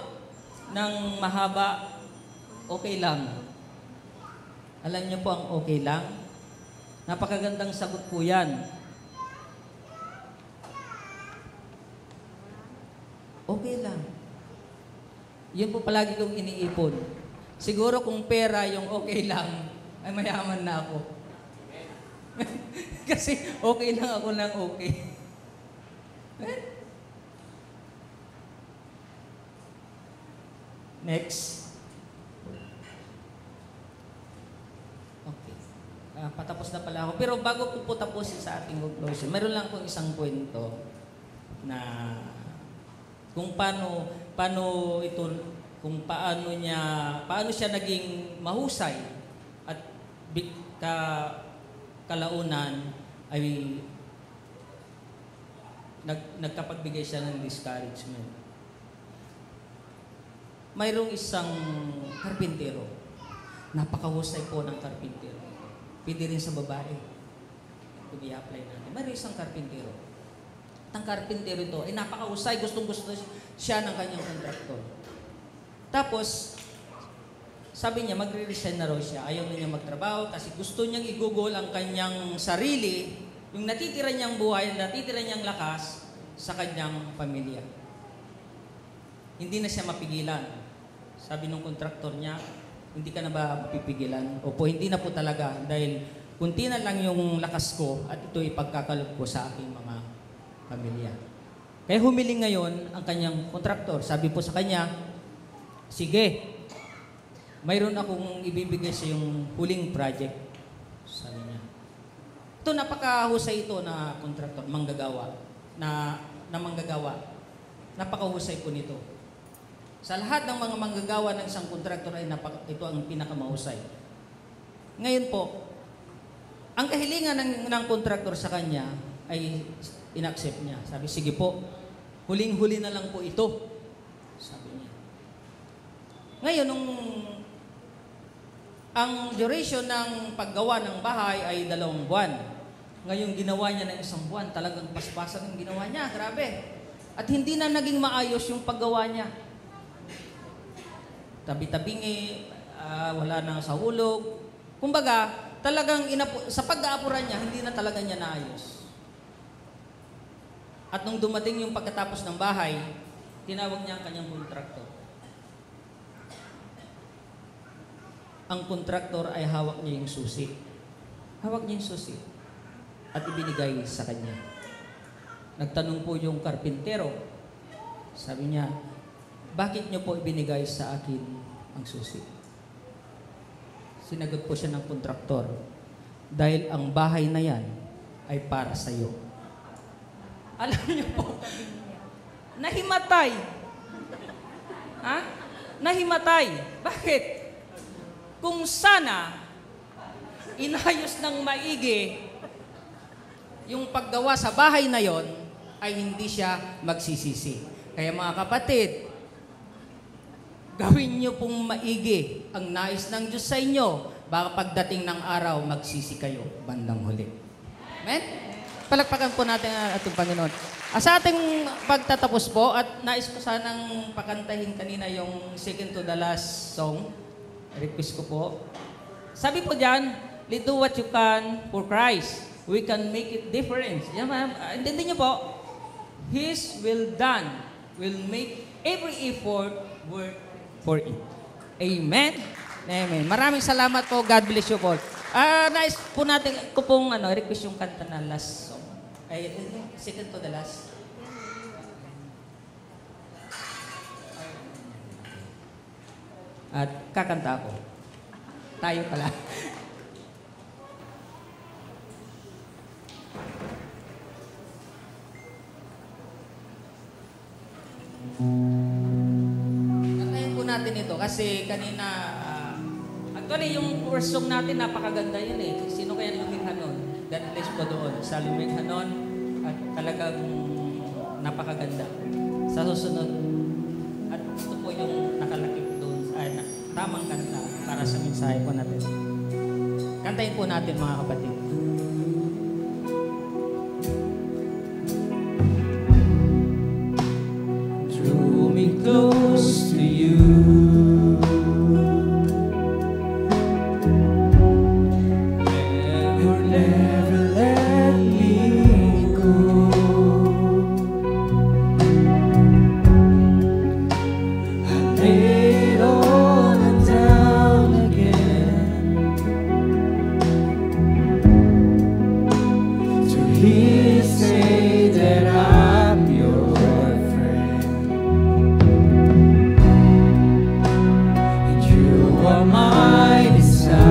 Speaker 3: ng mahaba, okay lang. Alam niyo po ang okay lang? Napakagandang sagot po yan. Okay lang. Yun po palagi kong iniipon. Siguro kung pera yung okay lang, ay mayaman na ako. Kasi okay lang ako ng okay. Next. Okay. Patapos na pala ako. Pero bago ko po tapusin sa ating conclusion, meron lang pong isang kwento na kung paano siya naging mahusay at kalaunan ay nagkapagbigay siya ng discouragement. Mayroong isang karpintero. Napakahusay po ng karpintero. Pwede rin sa babae. Kung i-apply natin. Mayroong isang karpintero. Ang karpintero ito ay napakahusay. Gustong-gusto siya ng kanyang kontraktor. Tapos, sabi niya, magre-resign na raw siya. Ayaw na niya magtrabaho kasi gusto niyang igugol ang kanyang sarili, yung natitira niyang buhay, natitira niyang lakas sa kanyang pamilya. Hindi na siya mapigilan. Sabi ng kontraktor niya, hindi ka na ba mapipigilan? Opo, hindi na po talaga dahil kunti na lang yung lakas ko at ito ipagkakalog ko sa aking mga pamilya. Kaya humiling ngayon ang kanyang kontraktor. Sabi po sa kanya, sige, mayroon akong ibibigay sa yung huling project. Sabi niya. Ito, napakahusay ito na kontraktor, manggagawa. Na manggagawa. Napakahusay po nito. Sa lahat ng mga manggagawa ng isang kontraktor ay ito ang pinakamahusay. Ngayon po, ang kahilingan ng kontraktor sa kanya ay in-accept niya. Sabi, sige po, huling-huli na lang po ito. Sabi niya. Ngayon, ang duration ng paggawa ng bahay ay 2 buwan. Ngayon ginawa niya ng isang buwan, talagang paspasan ang ginawa niya. Grabe. At hindi na naging maayos yung paggawa niya. Tabi-tabingi, wala na sa hulog. Kumbaga, talagang sa pag-aapuran niya, hindi na talaga niya naayos. At nung dumating yung pagkatapos ng bahay, tinawag niya ang kanyang kontraktor. Ang kontraktor ay hawak niya yung susi. Hawak niya yung susi. At ibinigay sa kanya. Nagtanong po yung karpintero. Sabi niya, bakit niyo po ibinigay sa akin ang susi? Sinagot po siya ng kontraktor, dahil ang bahay na yan ay para sa iyo. Alam niyo po, nahimatay. Ha? Nahimatay. Bakit? Kung sana inayos ng maigi yung paggawa sa bahay na yon, ay hindi siya magsisisi. Kaya mga kapatid, gawin niyo pong maigi ang nais ng Diyos sa inyo. Baka pagdating ng araw, magsisi kayo bandang huli. Amen? Palakpakan po natin ang ating Panginoon. Sa ating pagtatapos po, at nais ko sanang pakantahin kanina yung second to the last song. Request ko po. Sabi po dyan, do what you can for Christ. We can make it difference. Yan, intindi niyo po. His will done will make every effort work for it. Amen? Amen. Maraming salamat po. God bless you po. Nais po natin, ko pong request yung kanta na last song. Ay, second to the last. At kakanta ako. Tayo pala. Kantahin po natin ito kasi kanina, actually yung first song natin napakaganda yun eh. Sino kaya lumikha nun? God bless po doon. Sa lumikha nun at talagang napakaganda. Sa susunod, at ito po yung nakalakip doon, tamang kanta para sa mensahe po natin. Kantahin po natin mga kapatid. Drew me close to you. Never, never let me go. I laid all down again to hear you say that I'm your friend, and you are my desire.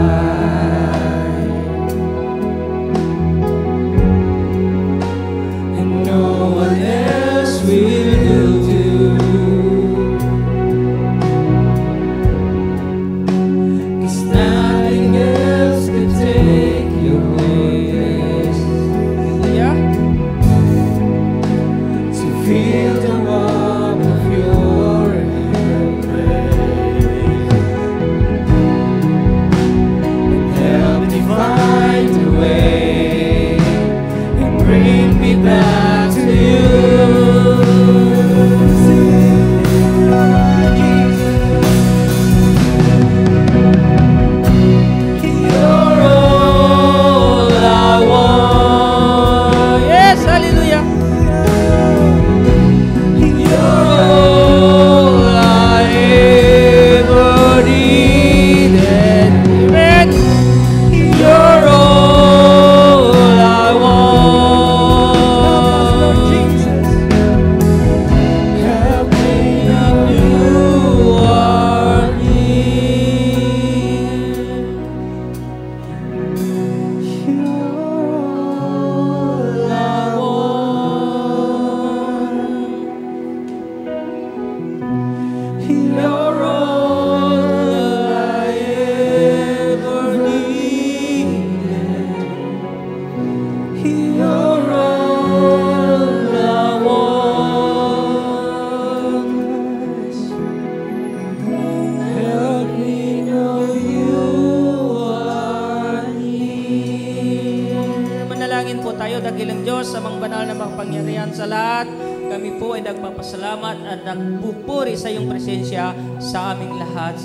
Speaker 3: Manalangin po tayo, dakilang Diyos, sa mga banal na makapangyarihan sa lahat. Kami po ay nagpapasalamat at nagpupuri sa iyong presensya sa aming lahat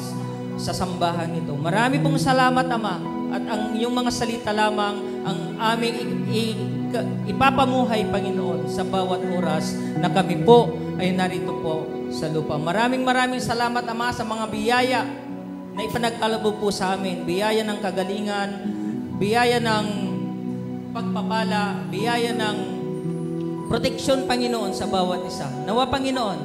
Speaker 3: sa sambahan ito. Marami pong salamat, Ama, at ang iyong mga salita lamang ang aming ipapamuhay, Panginoon, sa bawat oras na kami po ay narito po sa lupa. Maraming salamat, Ama, sa mga biyaya na ipanagkaloob po sa amin. Biyaya ng kagalingan, biyaya ng pagpapala, biyaya ng proteksyon, Panginoon, sa bawat isa. Nawa, Panginoon,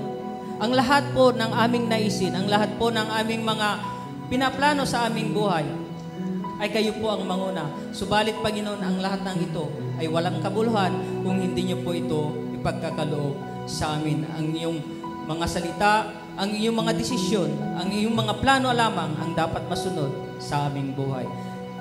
Speaker 3: ang lahat po ng aming naisin, ang lahat po ng aming mga pinaplano sa aming buhay, ay kayo po ang manguna. Subalit, Panginoon, ang lahat ng ito ay walang kabuluhan kung hindi niyo po ito ipagkakaloob sa amin. Ang iyong mga salita, ang iyong mga desisyon, ang iyong mga plano lamang ang dapat masunod sa aming buhay.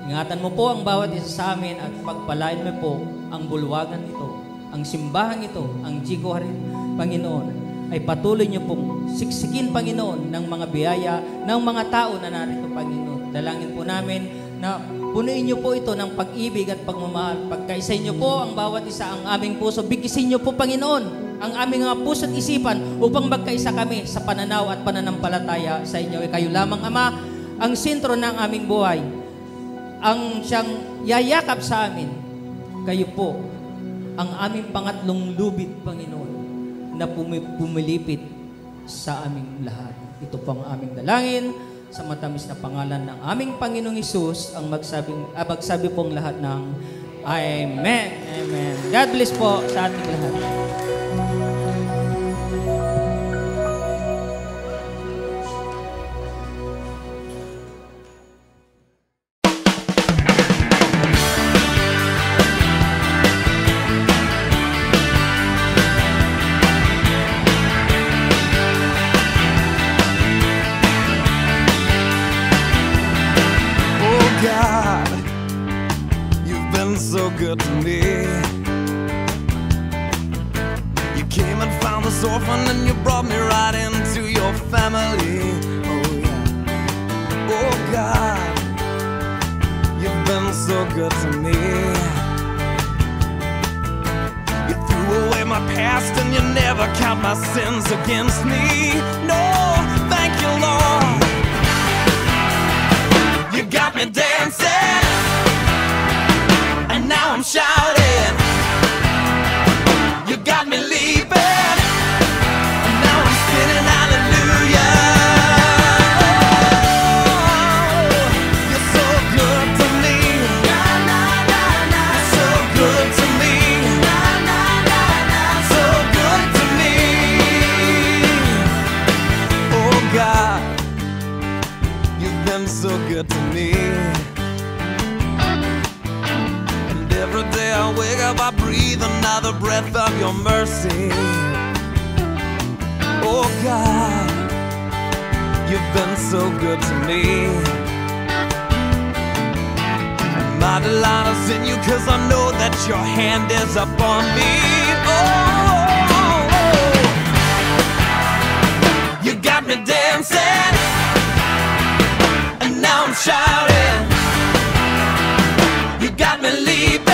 Speaker 3: Ingatan mo po ang bawat isa sa amin at pagpalain mo po ang bulwagan ito, ang simbahan ito, ang Jigo Harin, Panginoon, ay patuloy niyo pong siksikin, Panginoon, ng mga biyaya, ng mga tao na narito, Panginoon. Dalangin po namin na punuin niyo po ito ng pag-ibig at pagmamahal. Pagkaisay niyo po ang bawat isa, ang aming puso. Bigisin niyo po, Panginoon, ang aming mga puso at isipan upang magkaisa kami sa pananaw at pananampalataya sa inyo. Kayo lamang, Ama, ang sentro ng aming buhay, ang siyang yayakap sa amin. Kayo po ang aming pangatlong lubid, Panginoon, na pumilipit sa aming lahat. Ito po ang aming dalangin sa matamis na pangalan ng aming Panginoong Hesus, ang magsabi pong lahat ng Amen. Amen. God bless po sa ating lahat.
Speaker 4: So good to me. You came and found this orphan and you brought me right into your family. Oh yeah. Oh God, you've been so good to me. You threw away my past and you never count my sins against me. No, thank you, Lord. You got me dancing, and now I'm shouting. You got me leaping, and now I'm spinning hallelujah. Oh, you're so good to me. You're so good to me. So good to me. Oh God, you've been so good to me. Every day I wake up, I breathe another breath of your mercy. Oh God, you've been so good to me. My delight is in you, 'cause I know that your hand is upon me. Oh, you got me dancing, and now I'm shouting. You got me leaping.